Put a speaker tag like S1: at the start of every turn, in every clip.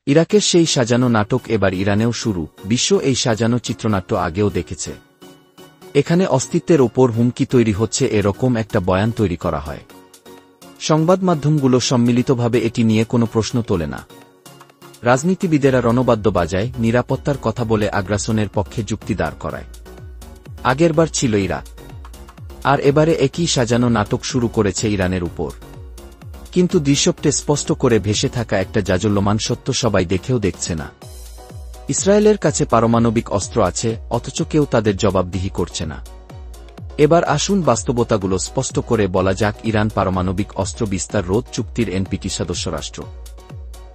S1: ইরাকের সেই সাজানো নাটক এবার ইরানেও শুরু। বিশ্ব এই সাজানো চিত্রনাট্য আগেও দেখেছে। এখানে অস্তিত্বের ওপর হুমকি তৈরি হচ্ছে এরকম একটা বয়ান তৈরি করা হয়। সংবাদ মাধ্যমগুলো সম্মিলিতভাবে এটি নিয়ে কোনো প্রশ্ন তোলে না। রাজনীতিবিদেরা রণবাদ্য বাজায়, নিরাপত্তার কথা বলে আগ্রাসনের পক্ষে যুক্তি দাঁড় করায়। আগেরবার ছিল ইরাক, আর এবারে একই সাজানো নাটক শুরু করেছে ইরানের উপর। কিন্তু দৃশ্যপটে স্পষ্ট করে ভেসে থাকা একটা জাজল্যমান সত্য সবাই দেখেও দেখছে না। ইসরায়েলের কাছে পারমাণবিক অস্ত্র আছে, অথচ কেউ তাদের জবাবদিহি করছে না। এবার আসুন বাস্তবতাগুলো স্পষ্ট করে বলা যাক। ইরান পারমাণবিক অস্ত্র বিস্তার রোধ চুক্তির এনপিটি সদস্য রাষ্ট্র।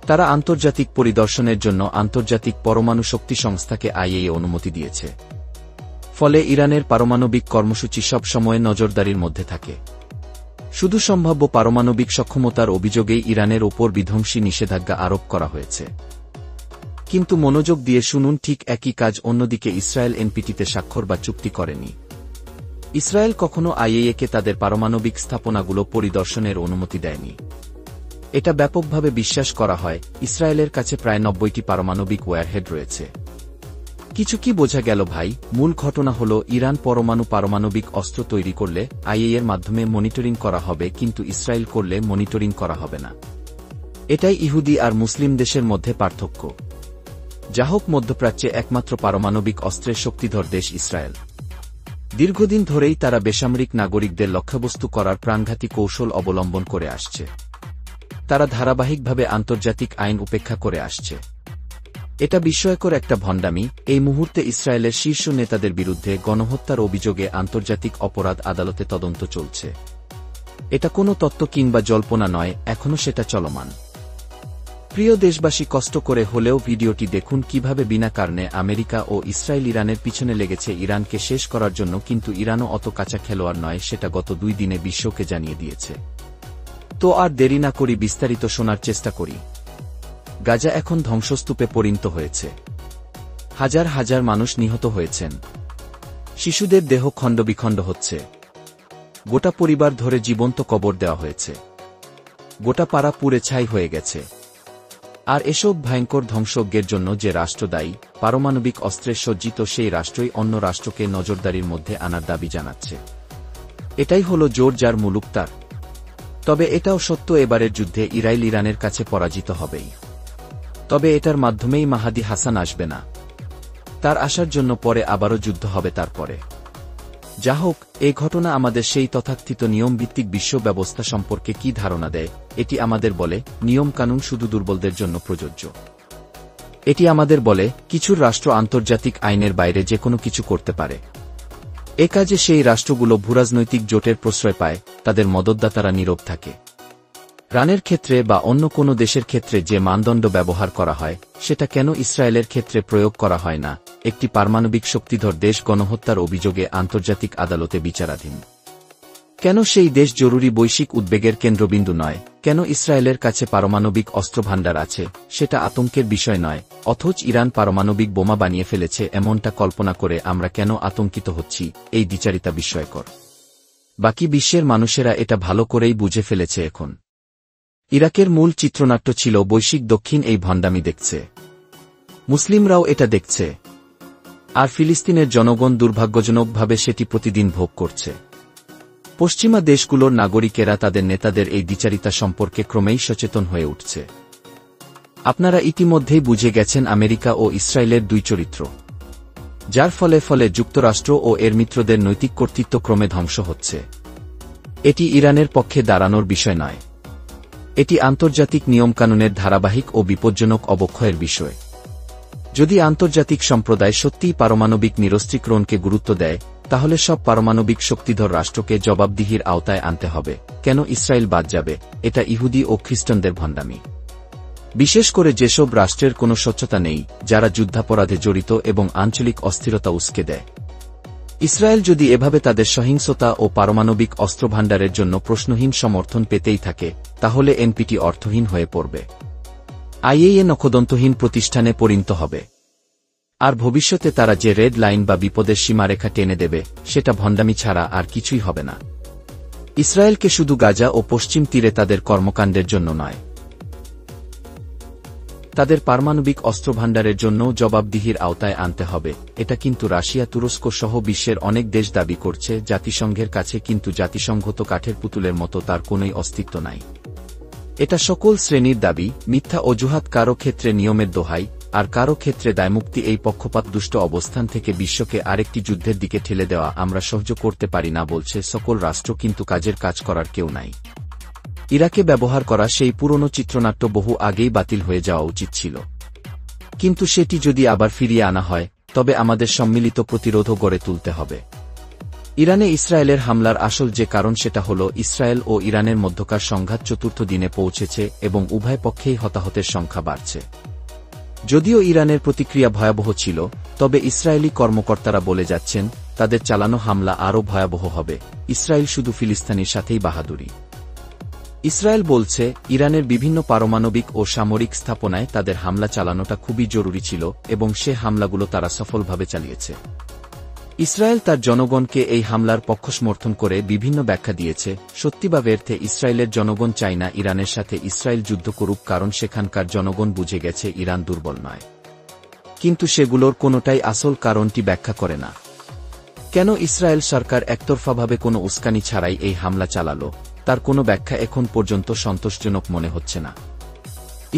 S1: তারা আন্তর্জাতিক পরিদর্শনের জন্য আন্তর্জাতিক পরমাণু শক্তি সংস্থাকে আইএইএ অনুমতি দিয়েছে। ফলে ইরানের পারমাণবিক কর্মসূচি সব সময় নজরদারির মধ্যে থাকে। শুধু সম্ভাব্য পারমাণবিক সক্ষমতার অভিযোগেই ইরানের ওপর বিধ্বংসী নিষেধাজ্ঞা আরোপ করা হয়েছে। কিন্তু মনোযোগ দিয়ে শুনুন, ঠিক একই কাজ অন্যদিকে ইসরায়েল এনপিটিতে স্বাক্ষর বা চুক্তি করেনি। ইসরায়েল কখনো আইএইএকে তাদের পারমাণবিক স্থাপনাগুলো পরিদর্শনের অনুমতি দেয়নি। এটা ব্যাপকভাবে বিশ্বাস করা হয়। ইসরায়েলের কাছে প্রায় 90টি পারমাণবিক ওয়্যারহেড রয়েছে। কিছু কি বোঝা গেল ভাই? মূল ঘটনা হল, ইরান পারমাণবিক অস্ত্র তৈরি করলে আইএইএর মাধ্যমে মনিটরিং করা হবে, কিন্তু ইসরায়েল করলে মনিটরিং করা হবে না। এটাই ইহুদি আর মুসলিম দেশের মধ্যে পার্থক্য। যা হোক, মধ্যপ্রাচ্যে একমাত্র পারমাণবিক অস্ত্রের শক্তিধর দেশ ইসরায়েল। দীর্ঘদিন ধরেই তারা বেসামরিক নাগরিকদের লক্ষ্যবস্তু করার প্রাণঘাতী কৌশল অবলম্বন করে আসছে। তারা ধারাবাহিকভাবে আন্তর্জাতিক আইন উপেক্ষা করে আসছে। এটা বিস্ময়কর একটা ভণ্ডামি। এই মুহূর্তে ইসরায়েলের শীর্ষ নেতাদের বিরুদ্ধে গণহত্যার অভিযোগে আন্তর্জাতিক অপরাধ আদালতে তদন্ত চলছে। এটা কোনো তত্ত্ব কিংবা জল্পনা নয়, এখনও সেটা চলমান। প্রিয় দেশবাসী, কষ্ট করে হলেও ভিডিওটি দেখুন কিভাবে বিনা কারণে আমেরিকা ও ইসরায়েল ইরানের পিছনে লেগেছে ইরানকে শেষ করার জন্য। কিন্তু ইরানও অত কাঁচা খেলোয়াড় নয়, সেটা গত 2 দিনে বিশ্বকে জানিয়ে দিয়েছে। তো আর দেরি না করি বিস্তারিত শোনার চেষ্টা করি। গাজা এখন ধ্বংসস্তূপে পরিণত হয়েছে। হাজার হাজার মানুষ নিহত হয়েছেন। শিশুদের দেহ খণ্ডবিখণ্ড হচ্ছে। গোটা পরিবার ধরে জীবন্ত কবর দেওয়া হয়েছে। গোটা পাড়া পুড়ে ছাই হয়ে গেছে। আর এসব ভয়ঙ্কর ধ্বংসযজ্ঞের জন্য যে রাষ্ট্র দায়ী, পারমাণবিক অস্ত্রে সজ্জিত সেই রাষ্ট্রই অন্য রাষ্ট্রকে নজরদারির মধ্যে আনার দাবি জানাচ্ছে। এটাই হল জোর যার মুলুক তার। তবে এটাও সত্য, এবারের যুদ্ধে ইসরায়েল ইরানের কাছে পরাজিত হবেই। তবে এটার মাধ্যমেই মাহাদি হাসান আসবে না। তার আসার জন্য পরে আবারও যুদ্ধ হবে তারপরে। যা হোক, এই ঘটনা আমাদের সেই তথাকথিত নিয়মভিত্তিক বিশ্ব ব্যবস্থা সম্পর্কে কি ধারণা দেয়। এটি আমাদের বলে, নিয়মকানুন শুধু দুর্বলদের জন্য প্রযোজ্য। এটি আমাদের বলে, কিছু রাষ্ট্র আন্তর্জাতিক আইনের বাইরে যে কোনো কিছু করতে পারে। এ কাজে সেই রাষ্ট্রগুলো ভূরাজনৈতিক জোটের প্রশ্রয় পায়, তাদের মদতদাতারা নীরব থাকে। ইরানের ক্ষেত্রে বা অন্য কোনো দেশের ক্ষেত্রে যে মানদণ্ড ব্যবহার করা হয়, সেটা কেন ইসরায়েলের ক্ষেত্রে প্রয়োগ করা হয় না? একটি পারমাণবিক শক্তিধর দেশ গণহত্যার অভিযোগে আন্তর্জাতিক আদালতে বিচারাধীন। কেন সেই দেশ জরুরি বৈশ্বিক উদ্বেগের কেন্দ্রবিন্দু নয়? কেন ইসরায়েলের কাছে পারমাণবিক অস্ত্রভাণ্ডার আছে, সেটা আতঙ্কের বিষয় নয়, অথচ ইরান পারমাণবিক বোমা বানিয়ে ফেলেছে এমনটা কল্পনা করে আমরা কেন আতঙ্কিত হচ্ছি? এই দ্বিচারিতা বিস্ময়কর। বাকি বিশ্বের মানুষেরা এটা ভালো করেই বুঝে ফেলেছে এখন। ইরাকের মূল চিত্রনাট্য ছিল বৈশ্বিক দক্ষিণ এই ভণ্ডামি দেখছে। মুসলিমরাও এটা দেখছে। আর ফিলিস্তিনের জনগণ দুর্ভাগ্যজনকভাবে সেটি প্রতিদিন ভোগ করছে। পশ্চিমা দেশগুলোর নাগরিকেরা তাদের নেতাদের এই দ্বিচারিতা সম্পর্কে ক্রমেই সচেতন হয়ে উঠছে। আপনারা ইতিমধ্যেই বুঝে গেছেন আমেরিকা ও ইসরায়েলের দুই চরিত্র, যার ফলে যুক্তরাষ্ট্র ও এর মিত্রদের নৈতিক কর্তৃত্ব ক্রমে ধ্বংস হচ্ছে। এটি ইরানের পক্ষে দাঁড়ানোর বিষয় নয়। এটি আন্তর্জাতিক নিয়মকানুনের ধারাবাহিক ও বিপজ্জনক অবক্ষয়ের বিষয়। যদি আন্তর্জাতিক সম্প্রদায় সত্যিই পারমাণবিক নিরস্ত্রীকরণকে গুরুত্ব দেয়, তাহলে সব পারমাণবিক শক্তিধর রাষ্ট্রকে জবাবদিহির আওতায় আনতে হবে। কেন ইসরায়েল বাদ যাবে? এটা ইহুদি ও খ্রিস্টানদের ভণ্ডামি। বিশেষ করে যেসব রাষ্ট্রের কোনো স্বচ্ছতা নেই, যারা যুদ্ধাপরাধে জড়িত এবং আঞ্চলিক অস্থিরতা উস্কে দেয়। ইসরায়েল যদি এভাবে তাদের সহিংসতা ও পারমাণবিক অস্ত্রভাণ্ডারের জন্য প্রশ্নহীন সমর্থন পেতেই থাকে, তাহলে এনপিটি অর্থহীন হয়ে পড়বে। আইএইএ নখদন্তহীন প্রতিষ্ঠানে পরিণত হবে। আর ভবিষ্যতে তারা যে রেড লাইন বা বিপদের সীমারেখা টেনে দেবে, সেটা ভণ্ডামি ছাড়া আর কিছুই হবে না। ইসরায়েলকে শুধু গাজা ও পশ্চিম তীরে তাদের কর্মকাণ্ডের জন্য নয়, তাদের পারমাণবিক অস্ত্রভাণ্ডারের জন্য জবাবদিহির আওতায় আনতে হবে। এটা কিন্তু রাশিয়া, তুরস্ক সহ বিশ্বের অনেক দেশ দাবি করছে জাতিসংঘের কাছে, কিন্তু জাতিসংঘ তো কাঠের পুতুলের মতো, তার কোনোই অস্তিত্ব নাই। এটা সকল শ্রেণীর দাবি, মিথ্যা অজুহাত, কারো ক্ষেত্রে নিয়মের দোহাই, আর কারো ক্ষেত্রে দায়মুক্তি। এই পক্ষপাত দুষ্ট অবস্থান থেকে বিশ্বকে আরেকটি যুদ্ধের দিকে ঠেলে দেওয়া আমরা সহ্য করতে পারি না বলছে সকল রাষ্ট্র, কিন্তু কাজের কাজ করার কেউ নাই। ইরাকে ব্যবহার করা সেই পুরনো চিত্রনাট্য বহু আগেই বাতিল হয়ে যাওয়া উচিত ছিল, কিন্তু সেটি যদি আবার ফিরিয়ে আনা হয় তবে আমাদের সম্মিলিত প্রতিরোধও গড়ে তুলতে হবে। ইরানে ইসরায়েলের হামলার আসল যে কারণ সেটা হল ইসরায়েল ও ইরানের মধ্যকার সংঘাত চতুর্থ দিনে পৌঁছেছে এবং উভয় পক্ষেই হতাহতের সংখ্যা বাড়ছে। যদিও ইরানের প্রতিক্রিয়া ভয়াবহ ছিল, তবে ইসরায়েলি কর্মকর্তারা বলে যাচ্ছেন তাদের চালানো হামলা আরও ভয়াবহ হবে। ইসরায়েল শুধু ফিলিস্তিনির সাথেই বাহাদুরি। ইসরায়েল বলছে ইরানের বিভিন্ন পারমাণবিক ও সামরিক স্থাপনায় তাদের হামলা চালানোটা খুবই জরুরি ছিল এবং সে হামলাগুলো তারা সফলভাবে চালিয়েছে। ইসরায়েল তার জনগণকে এই হামলার পক্ষ সমর্থন করে বিভিন্ন ব্যাখ্যা দিয়েছে। সত্যি বা ব্যর্থে ইসরায়েলের জনগণ চায় না ইরানের সাথে ইসরায়েল যুদ্ধ করুক, কারণ সেখানকার জনগণ বুঝে গেছে ইরান দুর্বল নয়। কিন্তু সেগুলোর কোনোটাই আসল কারণটি ব্যাখ্যা করে না। কেন ইসরায়েল সরকার একতরফাভাবে কোনো উস্কানি ছাড়াই এই হামলা চালালো, তার কোনো ব্যাখ্যা এখন পর্যন্ত সন্তোষজনক মনে হচ্ছে না।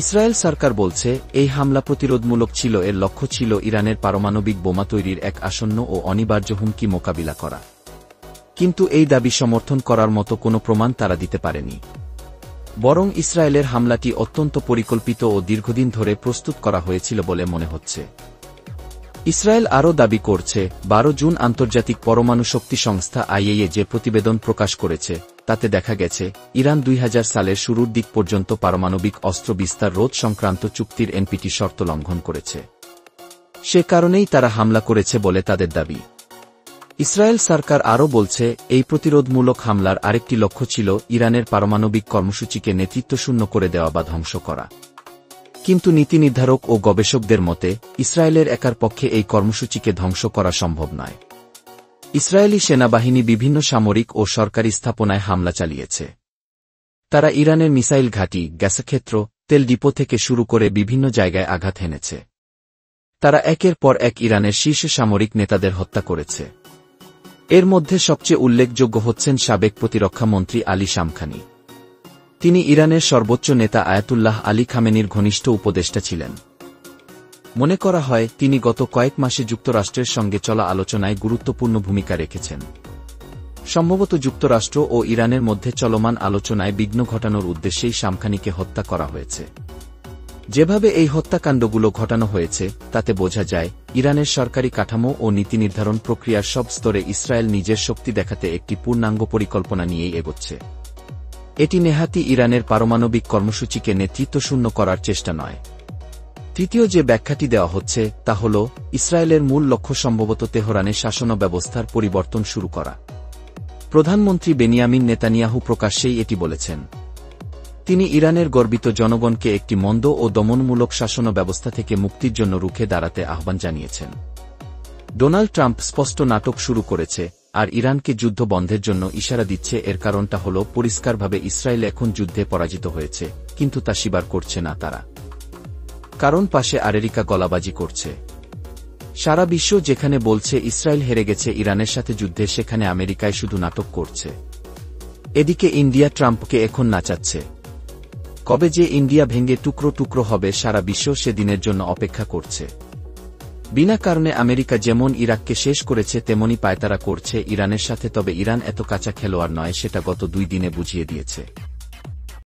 S1: ইসরায়েল সরকার বলছে এই হামলা প্রতিরোধমূলক ছিল, এর লক্ষ্য ছিল ইরানের পারমাণবিক বোমা তৈরির এক আসন্ন ও অনিবার্য হুমকি মোকাবিলা করা। কিন্তু এই দাবি সমর্থন করার মতো কোনো প্রমাণ তারা দিতে পারেনি। বরং ইসরায়েলের হামলাটি অত্যন্ত পরিকল্পিত ও দীর্ঘদিন ধরে প্রস্তুত করা হয়েছিল বলে মনে হচ্ছে। ইসরায়েল আরও দাবি করছে 12 জুন আন্তর্জাতিক পরমাণু শক্তি সংস্থা আইএইএ যে প্রতিবেদন প্রকাশ করেছে তাতে দেখা গেছে ইরান 2000 সালের শুরুর দিক পর্যন্ত পারমাণবিক অস্ত্র বিস্তার রোধ সংক্রান্ত চুক্তির এনপিটি শর্ত লঙ্ঘন করেছে। সে কারণেই তারা হামলা করেছে বলে তাদের দাবি। ইসরায়েল সরকার আরও বলছে এই প্রতিরোধমূলক হামলার আরেকটি লক্ষ্য ছিল ইরানের পারমাণবিক কর্মসূচিকে নেতৃত্বশূন্য করে দেওয়া বা ধ্বংস করা। কিন্তু নীতি নির্ধারক ও গবেষকদের মতে ইসরায়েলের একার পক্ষে এই কর্মসূচিকে ধ্বংস করা সম্ভব নয়। ইসরায়েলি সেনাবাহিনী বিভিন্ন সামরিক ও সরকারি স্থাপনায় হামলা চালিয়েছে। তারা ইরানের মিসাইল ঘাঁটি, গ্যাসক্ষেত্র, তেল ডিপো থেকে শুরু করে বিভিন্ন জায়গায় আঘাত হেনেছে। তারা একের পর এক ইরানের শীর্ষ সামরিক নেতাদের হত্যা করেছে। এর মধ্যে সবচেয়ে উল্লেখযোগ্য হচ্ছেন সাবেক প্রতিরক্ষা মন্ত্রী আলী শামখানি। তিনি ইরানের সর্বোচ্চ নেতা আয়াতুল্লাহ আলী খামেনির ঘনিষ্ঠ উপদেষ্টা ছিলেন। মনে করা হয় তিনি গত কয়েক মাসে যুক্তরাষ্ট্রের সঙ্গে চলা আলোচনায় গুরুত্বপূর্ণ ভূমিকা রেখেছেন। সম্ভবত যুক্তরাষ্ট্র ও ইরানের মধ্যে চলমান আলোচনায় বিঘ্ন ঘটানোর উদ্দেশ্যেই শামখানিকে হত্যা করা হয়েছে। যেভাবে এই হত্যাকাণ্ডগুলো ঘটানো হয়েছে তাতে বোঝা যায় ইরানের সরকারি কাঠামো ও নীতি নির্ধারণ প্রক্রিয়ার সব স্তরে ইসরায়েল নিজের শক্তি দেখাতে একটি পূর্ণাঙ্গ পরিকল্পনা নিয়েই এগোচ্ছে। এটি নেহাতি ইরানের পারমাণবিক কর্মসূচিকে নেতৃত্বশূন্য করার চেষ্টা নয়। তৃতীয় যে ব্যাখ্যাটি দেওয়া হচ্ছে তা হল ইসরায়েলের মূল লক্ষ্য সম্ভবত তেহরানের শাসন ব্যবস্থার পরিবর্তন শুরু করা। প্রধানমন্ত্রী বেনিয়ামিন নেতানিয়াহু প্রকাশ্যেই এটি বলেছেন। তিনি ইরানের গর্বিত জনগণকে একটি মন্দ ও দমনমূলক শাসন ব্যবস্থা থেকে মুক্তির জন্য রুখে দাঁড়াতে আহ্বান জানিয়েছেন। ডোনাল্ড ট্রাম্প স্পষ্ট নাটক শুরু করেছে আর ইরানকে যুদ্ধ বন্ধের জন্য ইশারা দিচ্ছে। এর কারণটা হল পরিষ্কারভাবে ইসরায়েল এখন যুদ্ধে পরাজিত হয়েছে, কিন্তু তা স্বীকার করছে না তারা। কারণ পাশে আমেরিকা গলাবাজি করছে। সারা বিশ্ব যেখানে বলছে ইসরায়েল হেরে গেছে ইরানের সাথে যুদ্ধে, সেখানে আমেরিকায় শুধু নাটক করছে। এদিকে ইন্ডিয়া ট্রাম্পকে এখন নাচাচ্ছে। কবে যে ইন্ডিয়া ভেঙে টুকরো টুকরো হবে সারা বিশ্ব সেদিনের জন্য অপেক্ষা করছে। বিনা কারণে আমেরিকা যেমন ইরাককে শেষ করেছে তেমনি পায়তারা করছে ইরানের সাথে। তবে ইরান এত কাঁচা খেলোয়াড় নয়, সেটা গত 2 দিনে বুঝিয়ে দিয়েছে।